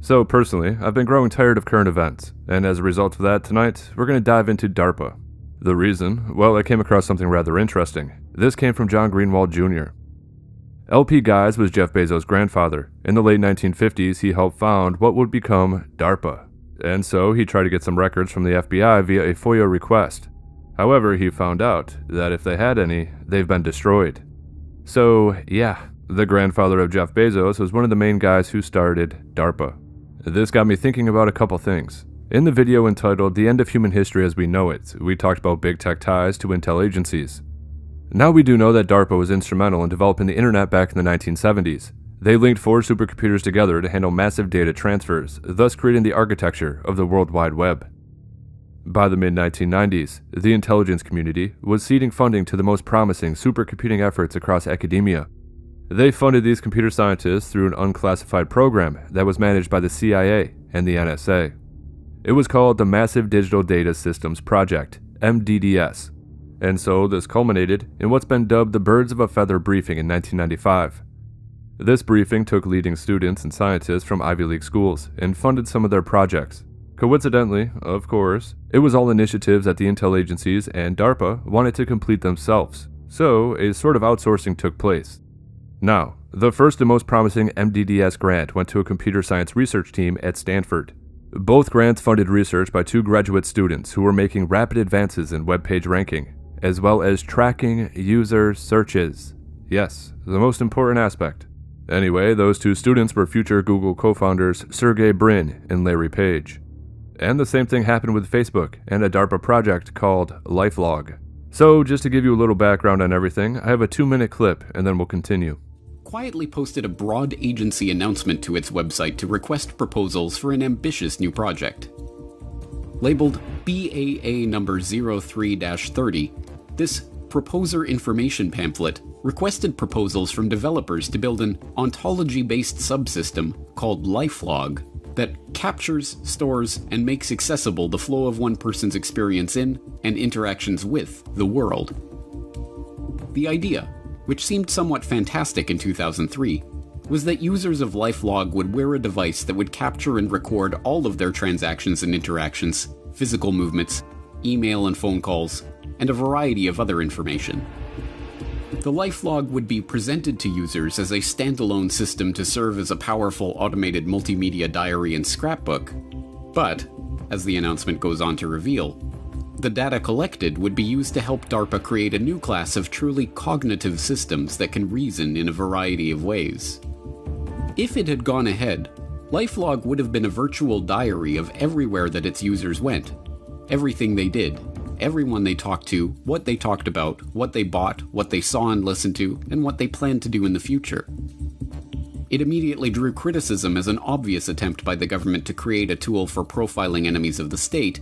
So personally, I've been growing tired of current events, and as a result of that, tonight, we're going to dive into DARPA. The reason? Well, I came across something rather interesting. This came from John Greenwald Jr. LP Guys was Jeff Bezos' grandfather. In the late 1950s, he helped found what would become DARPA, and so he tried to get some records from the FBI via a FOIA request. However, he found out that if they had any, they've been destroyed. So, yeah, the grandfather of Jeff Bezos was one of the main guys who started DARPA. This got me thinking about a couple things. In the video entitled The End of Human History as We Know It, we talked about big tech ties to intel agencies. Now we do know that DARPA was instrumental in developing the internet back in the 1970s. They linked 4 supercomputers together to handle massive data transfers, thus creating the architecture of the World Wide Web. By the mid-1990s, the intelligence community was seeding funding to the most promising supercomputing efforts across academia. They funded these computer scientists through an unclassified program that was managed by the CIA and the NSA. It was called the Massive Digital Data Systems Project, MDDS, and so this culminated in what's been dubbed the Birds of a Feather briefing in 1995. This briefing took leading students and scientists from Ivy League schools and funded some of their projects. Coincidentally, of course, it was all initiatives that the intel agencies and DARPA wanted to complete themselves, so a sort of outsourcing took place. Now, the first and most promising MDDS grant went to a computer science research team at Stanford. Both grants funded research by 2 graduate students who were making rapid advances in web page ranking, as well as tracking user searches. Yes, the most important aspect. Anyway, those 2 students were future Google co-founders Sergey Brin and Larry Page. And the same thing happened with Facebook and a DARPA project called LifeLog. So, just to give you a little background on everything, I have a 2-minute clip and then we'll continue. Quietly posted a broad agency announcement to its website to request proposals for an ambitious new project. Labeled BAA number 03-30, this proposer information pamphlet requested proposals from developers to build an ontology-based subsystem called LifeLog that captures, stores, and makes accessible the flow of one person's experience in and interactions with the world. The idea, which seemed somewhat fantastic in 2003, was that users of LifeLog would wear a device that would capture and record all of their transactions and interactions, physical movements, email and phone calls, and a variety of other information. The LifeLog would be presented to users as a standalone system to serve as a powerful automated multimedia diary and scrapbook, but, as the announcement goes on to reveal, the data collected would be used to help DARPA create a new class of truly cognitive systems that can reason in a variety of ways. If it had gone ahead, LifeLog would have been a virtual diary of everywhere that its users went, everything they did, everyone they talked to, what they talked about, what they bought, what they saw and listened to, and what they planned to do in the future. It immediately drew criticism as an obvious attempt by the government to create a tool for profiling enemies of the state,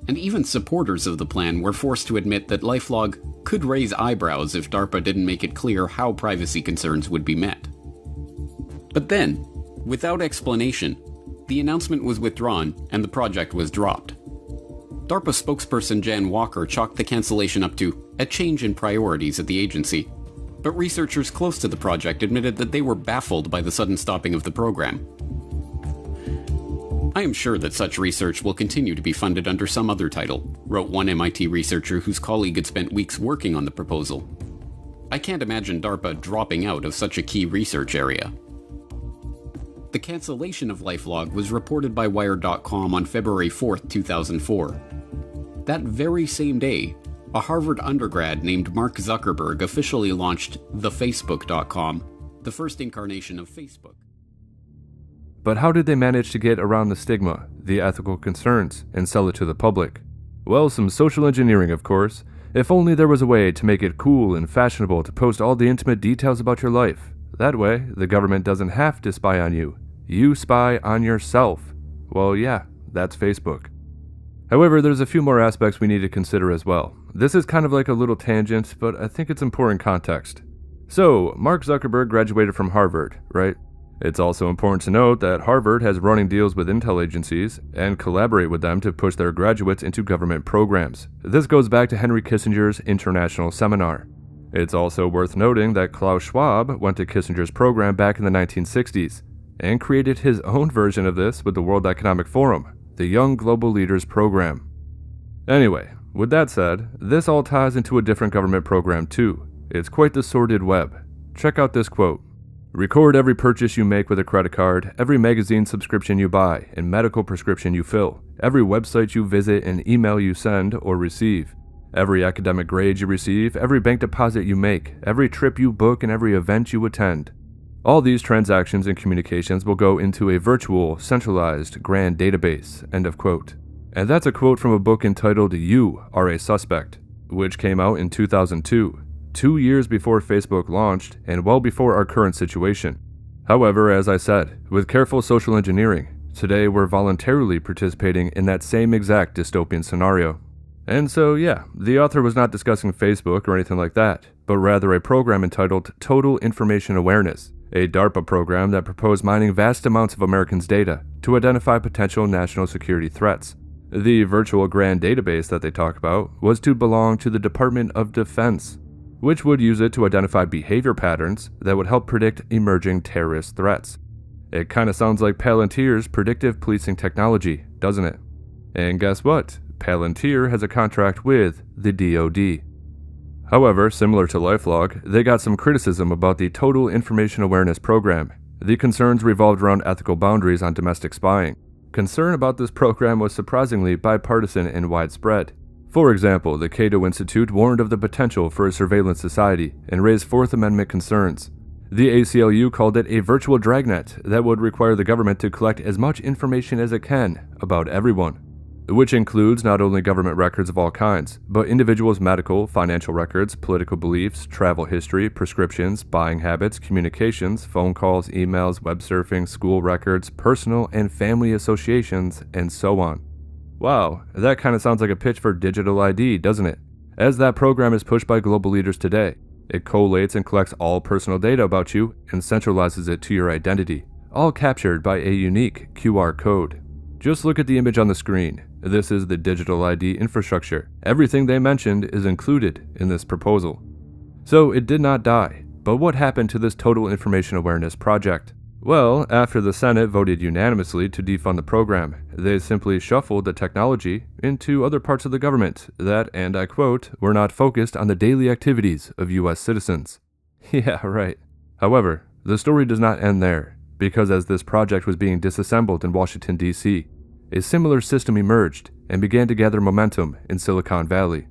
and even supporters of the plan were forced to admit that LifeLog could raise eyebrows if DARPA didn't make it clear how privacy concerns would be met. But then, without explanation, the announcement was withdrawn and the project was dropped. DARPA spokesperson Jan Walker chalked the cancellation up to a change in priorities at the agency, but researchers close to the project admitted that they were baffled by the sudden stopping of the program. I am sure that such research will continue to be funded under some other title, wrote one MIT researcher whose colleague had spent weeks working on the proposal. I can't imagine DARPA dropping out of such a key research area. The cancellation of LifeLog was reported by Wired.com on February 4, 2004. That very same day, a Harvard undergrad named Mark Zuckerberg officially launched thefacebook.com, the first incarnation of Facebook. But how did they manage to get around the stigma, the ethical concerns, and sell it to the public? Well, some social engineering, of course. If only there was a way to make it cool and fashionable to post all the intimate details about your life. That way, the government doesn't have to spy on you. You spy on yourself. Well, yeah, that's Facebook. However, there's a few more aspects we need to consider as well. This is kind of like a little tangent, but I think it's important context. So, Mark Zuckerberg graduated from Harvard, right? It's also important to note that Harvard has running deals with intel agencies and collaborate with them to push their graduates into government programs. This goes back to Henry Kissinger's International Seminar. It's also worth noting that Klaus Schwab went to Kissinger's program back in the 1960s. and created his own version of this with the World Economic Forum, the Young Global Leaders Program. Anyway, with that said, this all ties into a different government program too. It's quite the sordid web. Check out this quote. Record every purchase you make with a credit card, every magazine subscription you buy and medical prescription you fill, every website you visit and email you send or receive, every academic grade you receive, every bank deposit you make, every trip you book and every event you attend. All these transactions and communications will go into a virtual, centralized, grand database, end of quote. And that's a quote from a book entitled You Are a Suspect, which came out in 2002. 2 years before Facebook launched and well before our current situation. However, as I said, with careful social engineering, today we're voluntarily participating in that same exact dystopian scenario. And so yeah, the author was not discussing Facebook or anything like that, but rather a program entitled Total Information Awareness, a DARPA program that proposed mining vast amounts of Americans' data to identify potential national security threats. The virtual grand database that they talk about was to belong to the Department of Defense, which would use it to identify behavior patterns that would help predict emerging terrorist threats. It kinda sounds like Palantir's predictive policing technology, doesn't it? And guess what? Palantir has a contract with the DoD. However, similar to LifeLog, they got some criticism about the Total Information Awareness program. The concerns revolved around ethical boundaries on domestic spying. Concern about this program was surprisingly bipartisan and widespread. For example, the Cato Institute warned of the potential for a surveillance society and raised Fourth Amendment concerns. The ACLU called it a virtual dragnet that would require the government to collect as much information as it can about everyone, which includes not only government records of all kinds, but individuals' medical, financial records, political beliefs, travel history, prescriptions, buying habits, communications, phone calls, emails, web surfing, school records, personal and family associations, and so on. Wow, that kind of sounds like a pitch for digital ID, doesn't it? As that program is pushed by global leaders today, it collates and collects all personal data about you and centralizes it to your identity, all captured by a unique QR code. Just look at the image on the screen. This is the digital ID infrastructure. Everything they mentioned is included in this proposal. So it did not die, but what happened to this Total Information Awareness project? Well, after the Senate voted unanimously to defund the program, they simply shuffled the technology into other parts of the government that, and I quote, were not focused on the daily activities of U.S. citizens. Yeah, right. However, the story does not end there, because as this project was being disassembled in Washington, D.C., a similar system emerged and began to gather momentum in Silicon Valley.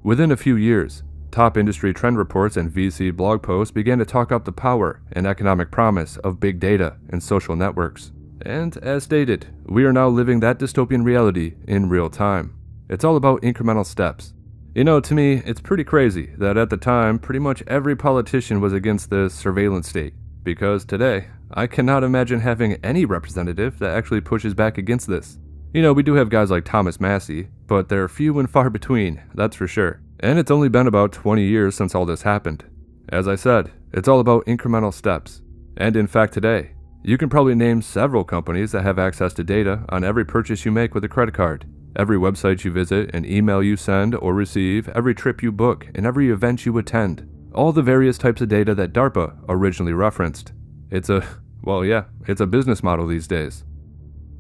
Within a few years, top industry trend reports and VC blog posts began to talk up the power and economic promise of big data and social networks. And as stated, we are now living that dystopian reality in real time. It's all about incremental steps. You know, to me, it's pretty crazy that at the time, pretty much every politician was against this surveillance state, because today, I cannot imagine having any representative that actually pushes back against this. You know, we do have guys like Thomas Massey, but they're few and far between, that's for sure. And it's only been about 20 years since all this happened. As I said, it's all about incremental steps. And in fact today, you can probably name several companies that have access to data on every purchase you make with a credit card, every website you visit, an email you send or receive, every trip you book, and every event you attend. All the various types of data that DARPA originally referenced. It's a business model these days.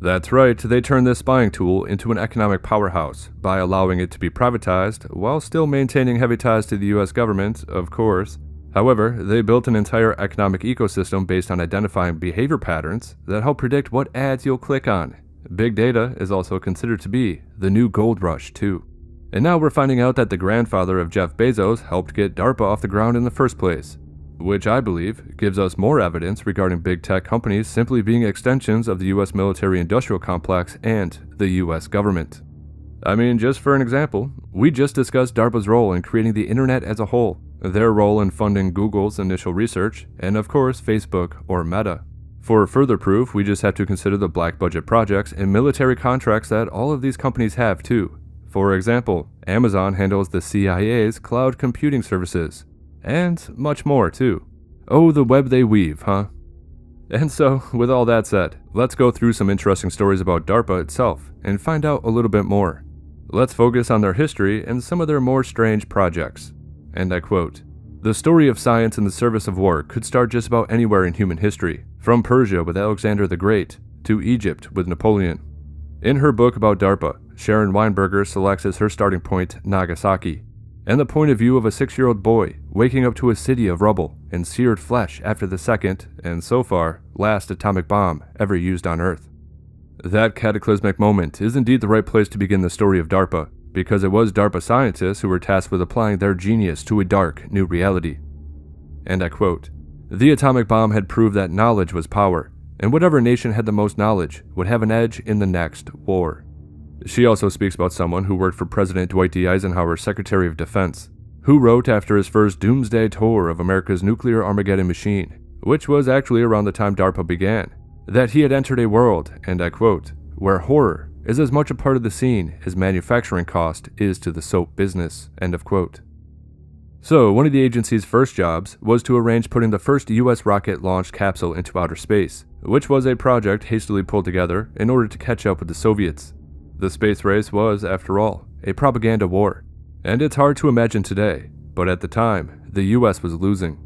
That's right, they turned this spying tool into an economic powerhouse by allowing it to be privatized while still maintaining heavy ties to the US government, of course. However, they built an entire economic ecosystem based on identifying behavior patterns that help predict what ads you'll click on. Big data is also considered to be the new gold rush, too. And now we're finding out that the grandfather of Jeff Bezos helped get DARPA off the ground in the first place, which I believe gives us more evidence regarding big tech companies simply being extensions of the US military-industrial complex and the US government. I mean, just for an example, we just discussed DARPA's role in creating the internet as a whole, their role in funding Google's initial research, and of course Facebook or Meta. For further proof, we just have to consider the black budget projects and military contracts that all of these companies have too. For example, Amazon handles the CIA's cloud computing services, and much more too. Oh, the web they weave, huh? And so, with all that said, let's go through some interesting stories about DARPA itself and find out a little bit more. Let's focus on their history and some of their more strange projects. And I quote, "The story of science in the service of war could start just about anywhere in human history, from Persia with Alexander the Great to Egypt with Napoleon. In her book about DARPA, Sharon Weinberger selects as her starting point Nagasaki, and the point of view of a 6-year-old boy waking up to a city of rubble and seared flesh after the second, and so far, last atomic bomb ever used on Earth. That cataclysmic moment is indeed the right place to begin the story of DARPA, because it was DARPA scientists who were tasked with applying their genius to a dark, new reality. And I quote, "The atomic bomb had proved that knowledge was power, and whatever nation had the most knowledge would have an edge in the next war." She also speaks about someone who worked for President Dwight D. Eisenhower's Secretary of Defense, who wrote after his first doomsday tour of America's nuclear Armageddon machine, which was actually around the time DARPA began, that he had entered a world, and I quote, "where horror is as much a part of the scene as manufacturing cost is to the soap business," end of quote. So, one of the agency's first jobs was to arrange putting the first U.S. rocket-launched capsule into outer space, which was a project hastily pulled together in order to catch up with the Soviets. The space race was, after all, a propaganda war, and it's hard to imagine today, but at the time, the U.S. was losing.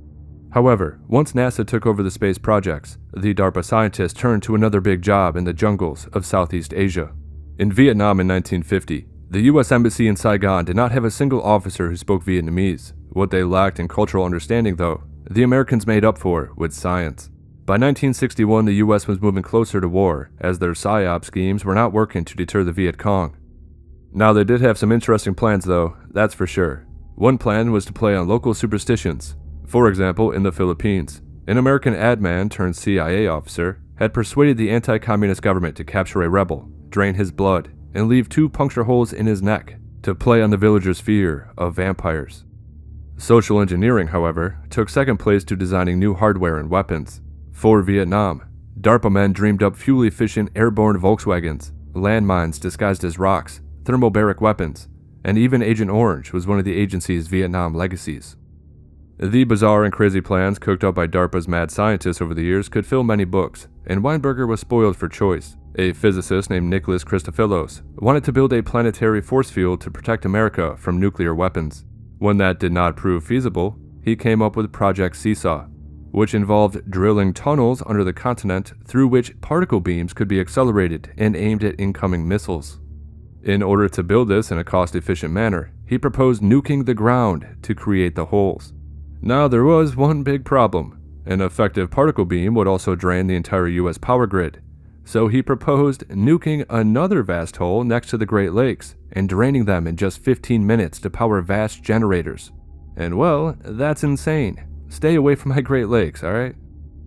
However, once NASA took over the space projects, the DARPA scientists turned to another big job in the jungles of Southeast Asia. In Vietnam in 1950, the U.S. Embassy in Saigon did not have a single officer who spoke Vietnamese. What they lacked in cultural understanding, though, the Americans made up for with science. By 1961, the U.S. was moving closer to war, as their PSYOP schemes were not working to deter the Viet Cong. Now, they did have some interesting plans, though, that's for sure. One plan was to play on local superstitions. For example, in the Philippines, an American ad man turned CIA officer had persuaded the anti-communist government to capture a rebel, drain his blood, and leave 2 puncture holes in his neck to play on the villagers' fear of vampires. Social engineering, however, took second place to designing new hardware and weapons. For Vietnam, DARPA men dreamed up fuel-efficient airborne Volkswagens, landmines disguised as rocks, thermobaric weapons, and even Agent Orange was one of the agency's Vietnam legacies. The bizarre and crazy plans cooked up by DARPA's mad scientists over the years could fill many books, and Weinberger was spoiled for choice. A physicist named Nicholas Christophilos wanted to build a planetary force field to protect America from nuclear weapons. When that did not prove feasible, he came up with Project Seesaw, which involved drilling tunnels under the continent through which particle beams could be accelerated and aimed at incoming missiles. In order to build this in a cost-efficient manner, he proposed nuking the ground to create the holes. Now, there was one big problem. An effective particle beam would also drain the entire U.S. power grid. So he proposed nuking another vast hole next to the Great Lakes and draining them in just 15 minutes to power vast generators. And well, that's insane. Stay away from my Great Lakes, alright?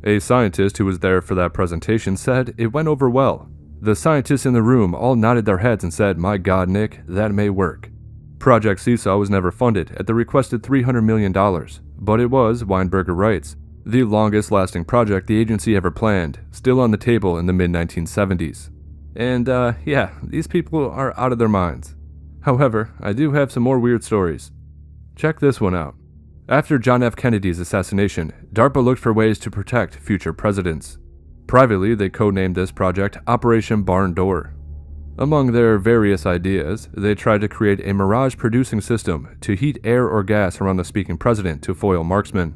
A scientist who was there for that presentation said it went over well. The scientists in the room all nodded their heads and said, "My God, Nick, that may work." Project Seesaw was never funded at the requested $300 million, but it was, Weinberger writes, the longest-lasting project the agency ever planned, still on the table in the mid-1970s. And, yeah, these people are out of their minds. However, I do have some more weird stories. Check this one out. After John F. Kennedy's assassination, DARPA looked for ways to protect future presidents. Privately, they codenamed this project Operation Barn Door. Among their various ideas, they tried to create a mirage-producing system to heat air or gas around the speaking president to foil marksmen.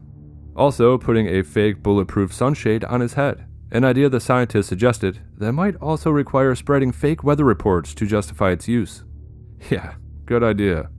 Also, putting a fake bulletproof sunshade on his head, an idea the scientists suggested that might also require spreading fake weather reports to justify its use. Yeah, good idea.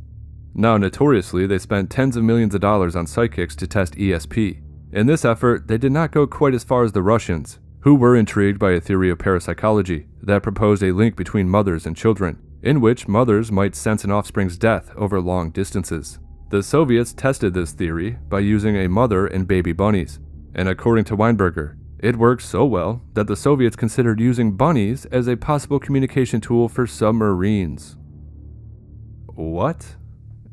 Now, notoriously, they spent tens of millions of dollars on psychics to test ESP. In this effort, they did not go quite as far as the Russians, who were intrigued by a theory of parapsychology that proposed a link between mothers and children, in which mothers might sense an offspring's death over long distances. The Soviets tested this theory by using a mother and baby bunnies, and according to Weinberger, it worked so well that the Soviets considered using bunnies as a possible communication tool for submarines. What?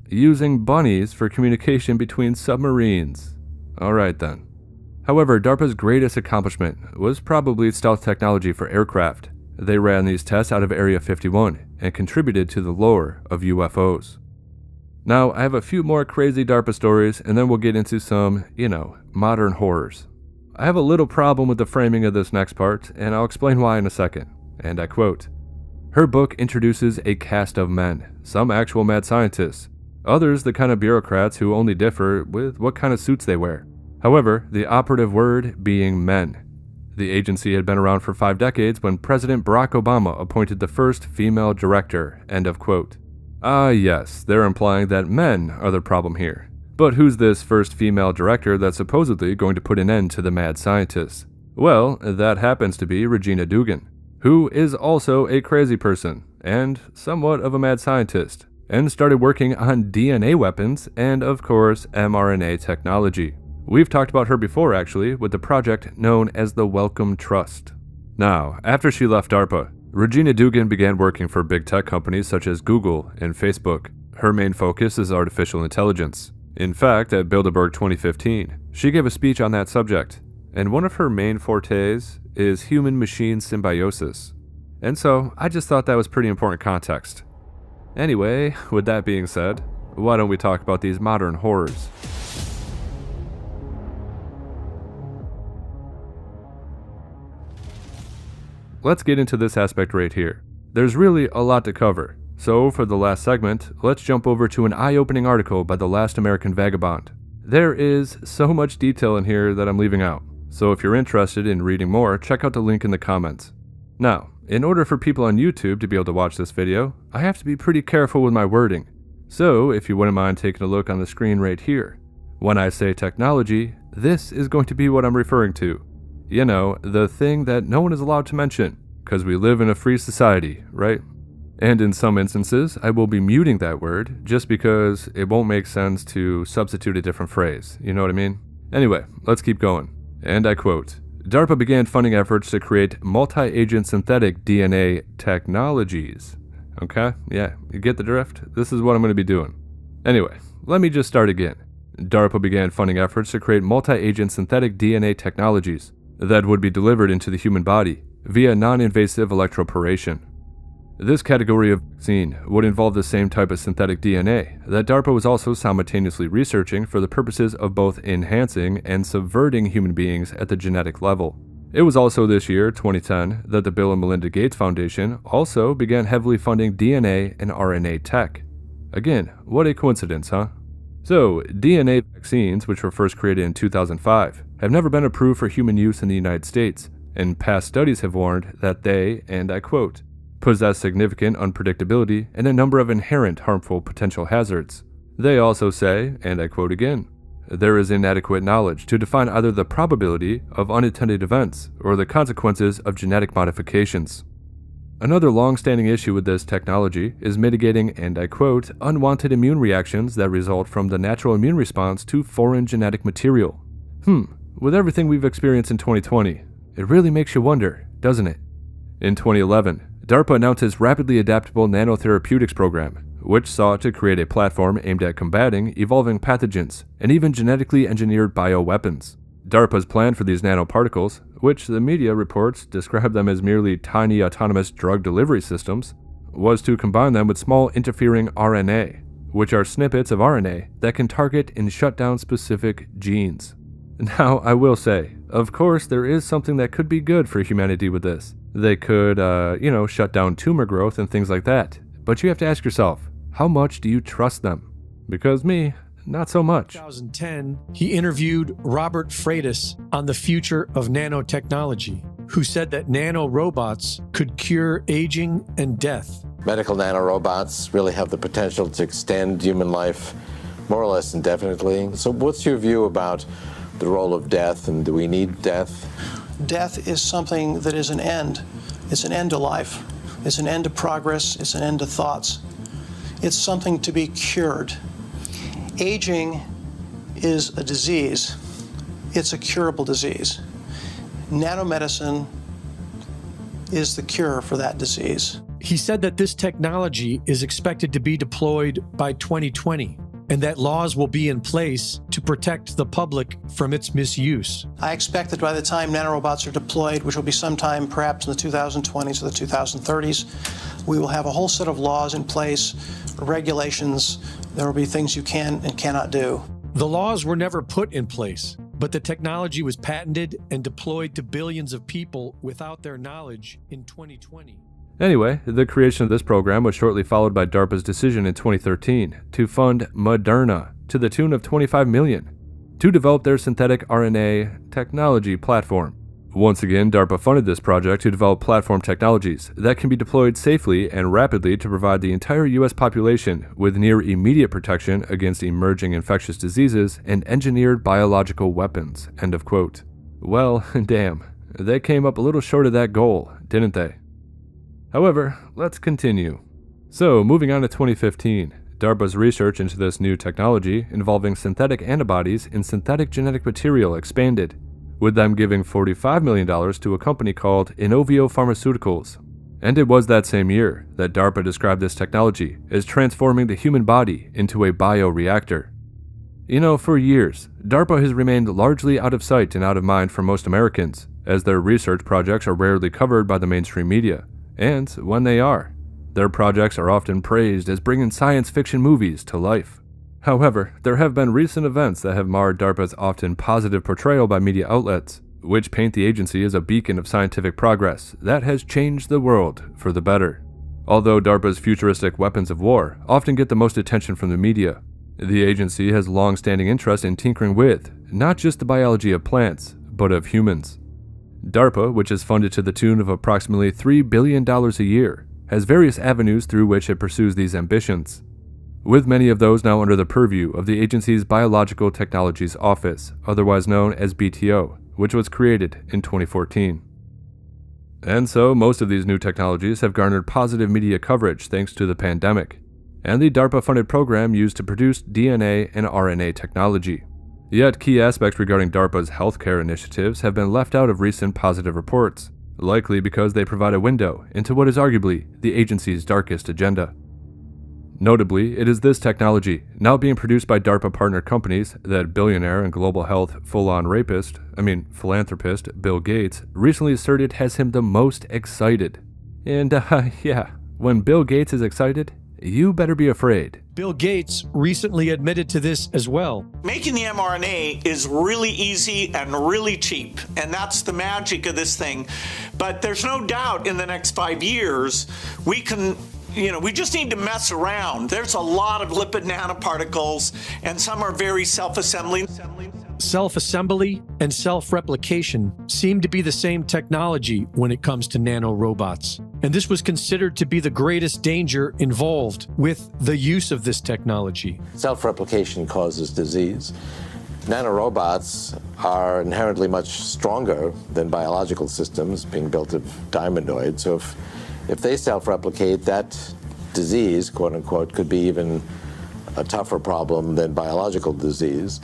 Using bunnies for communication between submarines. Alright then. However, DARPA's greatest accomplishment was probably stealth technology for aircraft. They ran these tests out of Area 51 and contributed to the lore of UFOs. Now, I have a few more crazy DARPA stories, and then we'll get into some, modern horrors. I have a little problem with the framing of this next part, and I'll explain why in a second. And I quote, "Her book introduces a cast of men, some actual mad scientists, others the kind of bureaucrats who only differ with what kind of suits they wear. However, the operative word being men. The agency had been around for 5 decades when President Barack Obama appointed the first female director, end of quote. Ah yes, they're implying that men are the problem here. But who's this first female director that's supposedly going to put an end to the mad scientists? Well, that happens to be Regina Dugan, who is also a crazy person, and somewhat of a mad scientist, and started working on DNA weapons and, of course, mRNA technology. We've talked about her before, actually, with the project known as the Wellcome Trust. Now, after she left DARPA, Regina Dugan began working for big tech companies such as Google and Facebook. Her main focus is artificial intelligence. In fact, at Bilderberg 2015, she gave a speech on that subject, and one of her main fortes is human-machine symbiosis. And so, I just thought that was pretty important context. Anyway, with that being said, why don't we talk about these modern horrors? Let's get into this aspect right here. There's really a lot to cover, so for the last segment, let's jump over to an eye-opening article by The Last American Vagabond. There is so much detail in here that I'm leaving out, so if you're interested in reading more, check out the link in the comments. Now, in order for people on YouTube to be able to watch this video, I have to be pretty careful with my wording. So if you wouldn't mind taking a look on the screen right here. When I say technology, this is going to be what I'm referring to. You know, the thing that no one is allowed to mention, because we live in a free society, right? And in some instances, I will be muting that word just because it won't make sense to substitute a different phrase, you know what I mean? Anyway, let's keep going. And I quote, DARPA began funding efforts to create multi-agent synthetic DNA technologies. Okay, yeah, you get the drift? This is what I'm going to be doing. Anyway, let me just start again. DARPA began funding efforts to create multi-agent synthetic DNA technologies that would be delivered into the human body via non-invasive electroporation. This category of vaccine would involve the same type of synthetic DNA that DARPA was also simultaneously researching for the purposes of both enhancing and subverting human beings at the genetic level. It was also this year, 2010, that the Bill and Melinda Gates Foundation also began heavily funding DNA and RNA tech. Again, what a coincidence, huh? So, DNA vaccines, which were first created in 2005, have never been approved for human use in the United States, and past studies have warned that they, and I quote, possess significant unpredictability and a number of inherent harmful potential hazards. They also say, and I quote again, there is inadequate knowledge to define either the probability of unintended events or the consequences of genetic modifications. Another long-standing issue with this technology is mitigating, and I quote, unwanted immune reactions that result from the natural immune response to foreign genetic material. With everything we've experienced in 2020, it really makes you wonder, doesn't it? In 2011, DARPA announced its Rapidly Adaptable Nanotherapeutics program, which sought to create a platform aimed at combating evolving pathogens and even genetically engineered bioweapons. DARPA's plan for these nanoparticles, which the media reports describe them as merely tiny autonomous drug delivery systems, was to combine them with small interfering RNA, which are snippets of RNA that can target and shut down specific genes. Now, I will say, of course, there is something that could be good for humanity with this. They could, shut down tumor growth and things like that. But you have to ask yourself, how much do you trust them? Because me, not so much. In 2010, he interviewed Robert Freitas on the future of nanotechnology, who said that nanorobots could cure aging and death. Medical nanorobots really have the potential to extend human life more or less indefinitely. So what's your view about the role of death, and do we need death? Death is something that is an end. It's an end to life. It's an end to progress. It's an end to thoughts. It's something to be cured. Aging is a disease. It's a curable disease. Nanomedicine is the cure for that disease. He said that this technology is expected to be deployed by 2020, and that laws will be in place to protect the public from its misuse. I expect that by the time nanorobots are deployed, which will be sometime perhaps in the 2020s or the 2030s, we will have a whole set of laws in place, regulations. There will be things you can and cannot do. The laws were never put in place, but the technology was patented and deployed to billions of people without their knowledge in 2020. Anyway, the creation of this program was shortly followed by DARPA's decision in 2013 to fund Moderna to the tune of $25 million to develop their synthetic RNA technology platform. Once again, DARPA funded this project to develop platform technologies that can be deployed safely and rapidly to provide the entire U.S. population with near immediate protection against emerging infectious diseases and engineered biological weapons. End of quote. Well, damn, they came up a little short of that goal, didn't they? However, let's continue. So, moving on to 2015, DARPA's research into this new technology involving synthetic antibodies in synthetic genetic material expanded, with them giving $45 million to a company called Inovio Pharmaceuticals. And it was that same year that DARPA described this technology as transforming the human body into a bioreactor. You know, for years, DARPA has remained largely out of sight and out of mind for most Americans, as their research projects are rarely covered by the mainstream media, and when they are, their projects are often praised as bringing science fiction movies to life. However, there have been recent events that have marred DARPA's often positive portrayal by media outlets, which paint the agency as a beacon of scientific progress that has changed the world for the better. Although DARPA's futuristic weapons of war often get the most attention from the media, the agency has long-standing interest in tinkering with not just the biology of plants, but of humans. DARPA, which is funded to the tune of approximately $3 billion a year, has various avenues through which it pursues these ambitions, with many of those now under the purview of the agency's Biological Technologies Office, otherwise known as BTO, which was created in 2014. And so, most of these new technologies have garnered positive media coverage thanks to the pandemic, and the DARPA-funded program used to produce DNA and RNA technology. Yet, key aspects regarding DARPA's healthcare initiatives have been left out of recent positive reports, likely because they provide a window into what is arguably the agency's darkest agenda. Notably, it is this technology, now being produced by DARPA partner companies, that billionaire and global health philanthropist Bill Gates recently asserted has him the most excited. And yeah, when Bill Gates is excited, you better be afraid. Bill Gates recently admitted to this as well. Making the mRNA is really easy and really cheap, and that's the magic of this thing. But there's no doubt in the next 5 years, we just need to mess around. There's a lot of lipid nanoparticles, and some are very self-assembling. Self-assembly and self-replication seem to be the same technology when it comes to nanorobots. And this was considered to be the greatest danger involved with the use of this technology. Self-replication causes disease. Nanorobots are inherently much stronger than biological systems being built of diamondoid. So if they self-replicate, that disease, quote unquote, could be even a tougher problem than biological disease.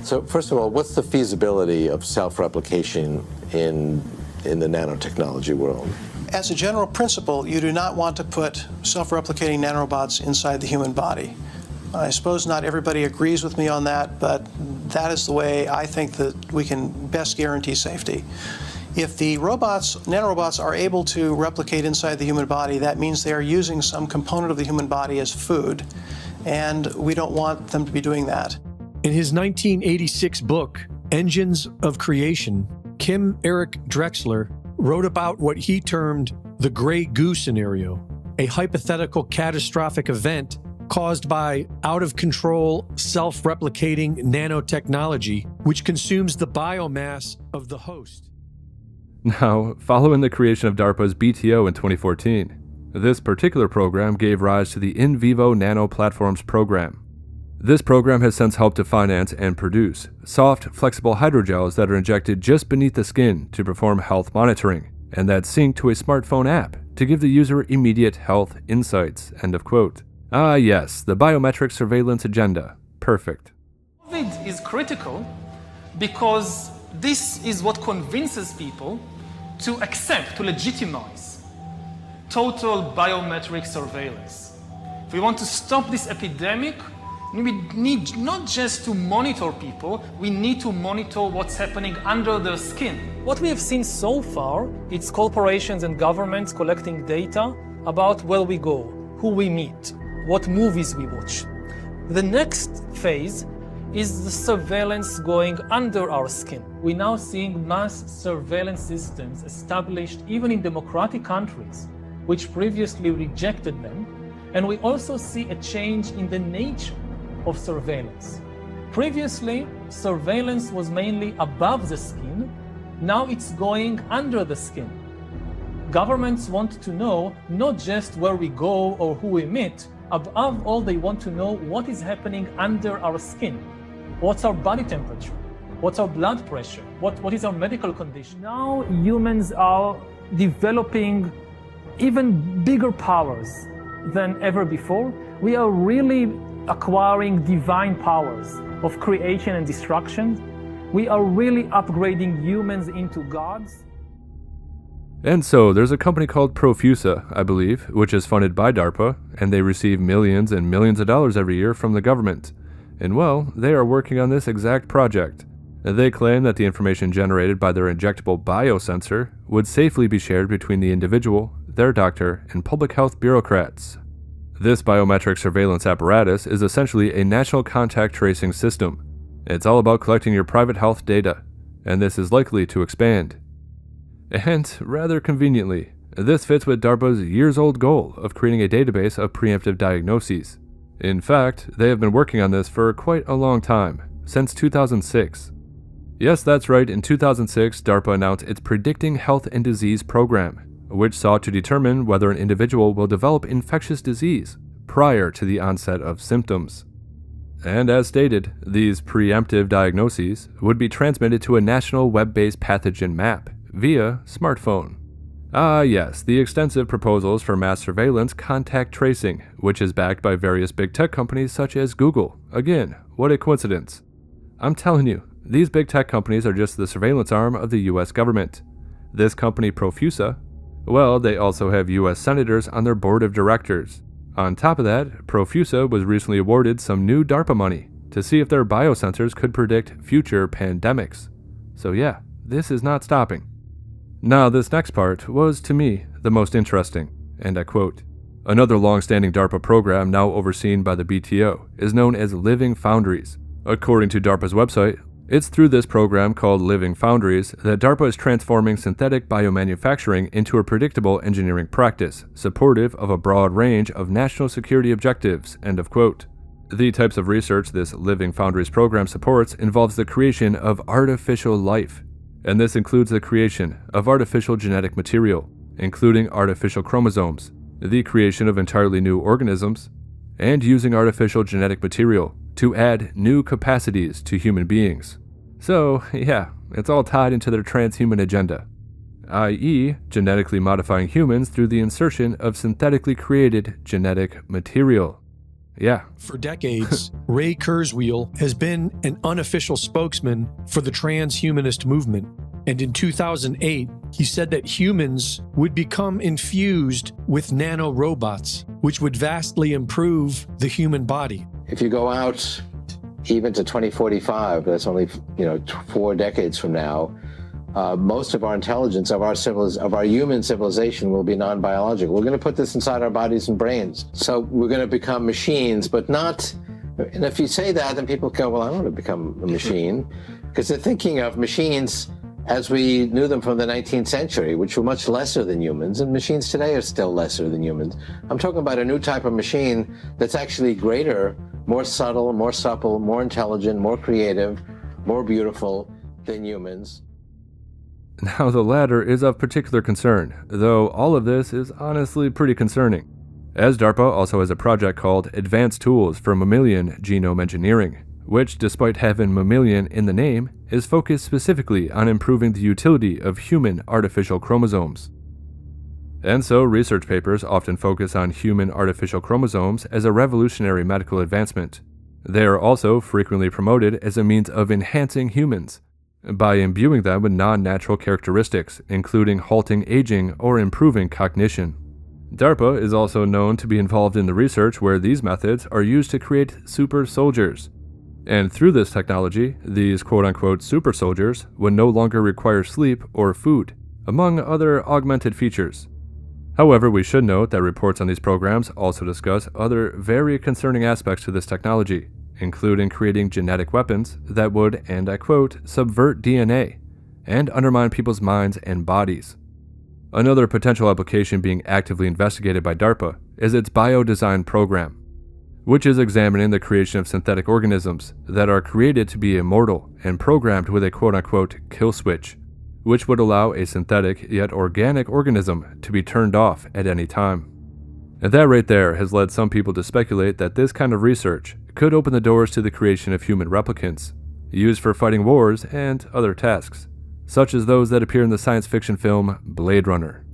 So first of all, what's the feasibility of self-replication in the nanotechnology world? As a general principle, you do not want to put self-replicating nanorobots inside the human body. I suppose not everybody agrees with me on that, but that is the way I think that we can best guarantee safety. If the nanorobots are able to replicate inside the human body, that means they are using some component of the human body as food, and we don't want them to be doing that. In his 1986 book, Engines of Creation, Kim Eric Drexler wrote about what he termed the gray goo scenario, a hypothetical catastrophic event caused by out-of-control, self-replicating nanotechnology, which consumes the biomass of the host. Now, following the creation of DARPA's BTO in 2014, this particular program gave rise to the In Vivo Nano Platforms program. This program has since helped to finance and produce soft, flexible hydrogels that are injected just beneath the skin to perform health monitoring, and that sync to a smartphone app to give the user immediate health insights. End of quote. Ah yes, the biometric surveillance agenda. Perfect. COVID is critical because this is what convinces people to accept, to legitimize total biometric surveillance. If we want to stop this epidemic, we need not just to monitor people, we need to monitor what's happening under their skin. What we have seen so far, it's corporations and governments collecting data about where we go, who we meet, what movies we watch. The next phase is the surveillance going under our skin. We're now seeing mass surveillance systems established even in democratic countries, which previously rejected them. And we also see a change in the nature of surveillance. Previously, surveillance was mainly above the skin. Now it's going under the skin. Governments want to know not just where we go or who we meet. Above all, they want to know what is happening under our skin. What's our body temperature? What's our blood pressure? What is our medical condition? Now humans are developing even bigger powers than ever before. We are really acquiring divine powers of creation and destruction. We are really upgrading humans into gods. And so, there's a company called Profusa, I believe, which is funded by DARPA, and they receive millions and millions of dollars every year from the government. And well, they are working on this exact project. They claim that the information generated by their injectable biosensor would safely be shared between the individual, their doctor, and public health bureaucrats. This biometric surveillance apparatus is essentially a national contact tracing system. It's all about collecting your private health data, and this is likely to expand. And, rather conveniently, this fits with DARPA's years-old goal of creating a database of preemptive diagnoses. In fact, they have been working on this for quite a long time, since 2006. Yes, that's right, in 2006, DARPA announced its Predicting Health and Disease program, which sought to determine whether an individual will develop infectious disease prior to the onset of symptoms. And as stated, these preemptive diagnoses would be transmitted to a national web-based pathogen map via smartphone. Ah yes, the extensive proposals for mass surveillance contact tracing, which is backed by various big tech companies such as Google. Again, what a coincidence. I'm telling you, these big tech companies are just the surveillance arm of the US government. This company Profusa, well, they also have US senators on their board of directors. On top of that, Profusa was recently awarded some new DARPA money to see if their biosensors could predict future pandemics. So yeah, this is not stopping. Now, this next part was, to me, the most interesting, and I quote, "Another long-standing DARPA program now overseen by the BTO is known as Living Foundries. According to DARPA's website, it's through this program called Living Foundries that DARPA is transforming synthetic biomanufacturing into a predictable engineering practice, supportive of a broad range of national security objectives," end of quote. The types of research this Living Foundries program supports involves the creation of artificial life, and this includes the creation of artificial genetic material, including artificial chromosomes, the creation of entirely new organisms, and using artificial genetic material to add new capacities to human beings. So, yeah, it's all tied into their transhuman agenda, i.e., genetically modifying humans through the insertion of synthetically created genetic material. Yeah. For decades, Ray Kurzweil has been an unofficial spokesman for the transhumanist movement. And in 2008, he said that humans would become infused with nanorobots, which would vastly improve the human body. If you go out even to 2045, that's only 4 decades from now, most of our intelligence, of our human civilization will be non-biological. We're going to put this inside our bodies and brains. So we're going to become machines, but not, and if you say that, then people go, well, I don't want to become a machine, because they're thinking of machines as we knew them from the 19th century, which were much lesser than humans, and machines today are still lesser than humans. I'm talking about a new type of machine that's actually greater, more subtle, more supple, more intelligent, more creative, more beautiful than humans. Now, the latter is of particular concern, though all of this is honestly pretty concerning, as DARPA also has a project called Advanced Tools for Mammalian Genome Engineering, which, despite having mammalian in the name, is focused specifically on improving the utility of human artificial chromosomes. And so, research papers often focus on human artificial chromosomes as a revolutionary medical advancement. They are also frequently promoted as a means of enhancing humans, by imbuing them with non-natural characteristics, including halting aging or improving cognition. DARPA is also known to be involved in the research where these methods are used to create super soldiers. And through this technology, these quote-unquote super soldiers would no longer require sleep or food, among other augmented features. However, we should note that reports on these programs also discuss other very concerning aspects to this technology, including creating genetic weapons that would, and I quote, subvert DNA and undermine people's minds and bodies. Another potential application being actively investigated by DARPA is its biodesign program, which is examining the creation of synthetic organisms that are created to be immortal and programmed with a quote-unquote kill switch, which would allow a synthetic yet organic organism to be turned off at any time. And that right there has led some people to speculate that this kind of research could open the doors to the creation of human replicants, used for fighting wars and other tasks, such as those that appear in the science fiction film Blade Runner.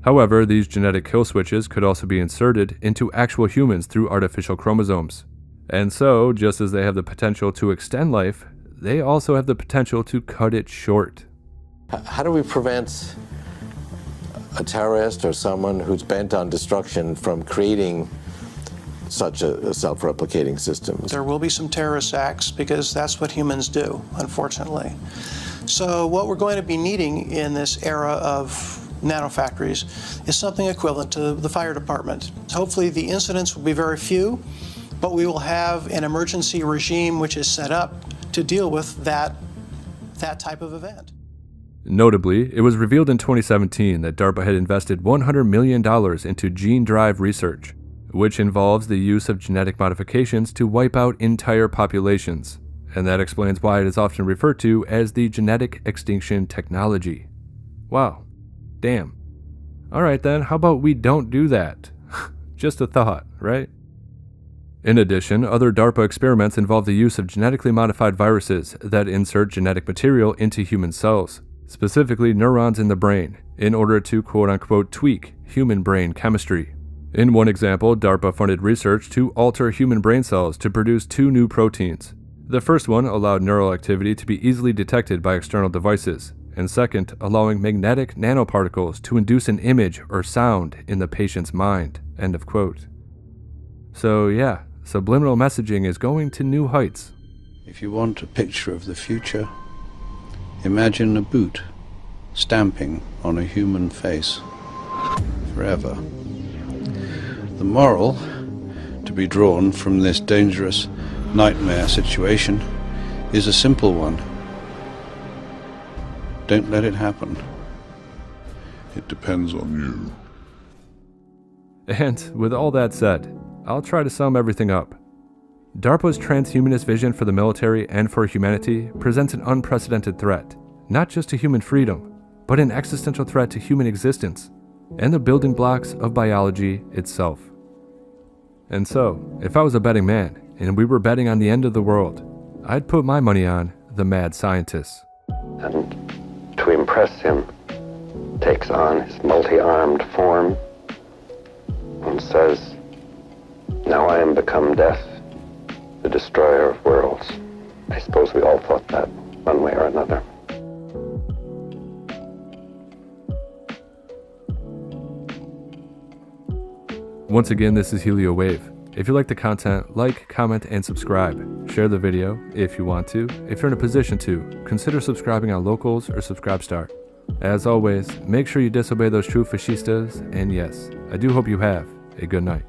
However, these genetic kill switches could also be inserted into actual humans through artificial chromosomes. And so, just as they have the potential to extend life, they also have the potential to cut it short. How do we prevent a terrorist or someone who's bent on destruction from creating such a self-replicating system? There will be some terrorist acts because that's what humans do, unfortunately. So what we're going to be needing in this era of nanofactories is something equivalent to the fire department. Hopefully the incidents will be very few, but we will have an emergency regime which is set up to deal with that type of event. Notably, it was revealed in 2017 that DARPA had invested $100 million into gene drive research, which involves the use of genetic modifications to wipe out entire populations, and that explains why it is often referred to as the genetic extinction technology. Wow. Damn. Alright then, how about we don't do that? Just a thought, right? In addition, other DARPA experiments involve the use of genetically modified viruses that insert genetic material into human cells, specifically neurons in the brain, in order to quote-unquote tweak human brain chemistry. In one example, DARPA funded research to alter human brain cells to produce 2 new proteins. The first one allowed neural activity to be easily detected by external devices, and second, allowing magnetic nanoparticles to induce an image or sound in the patient's mind. End of quote. So yeah, subliminal messaging is going to new heights. If you want a picture of the future, imagine a boot stamping on a human face forever. The moral to be drawn from this dangerous nightmare situation is a simple one. Don't let it happen. It depends on you. And with all that said, I'll try to sum everything up. DARPA's transhumanist vision for the military and for humanity presents an unprecedented threat, not just to human freedom, but an existential threat to human existence and the building blocks of biology itself. And so, if I was a betting man and we were betting on the end of the world, I'd put my money on the mad scientists. And to impress him, takes on his multi-armed form and says, "Now I am become death, the destroyer of worlds." I suppose we all thought that, one way or another. Once again, this is Helio Wave. If you like the content, like, comment, and subscribe. Share the video if you want to. If you're in a position to, consider subscribing on Locals or Subscribestar. As always, make sure you disobey those true fascistas, and yes, I do hope you have a good night.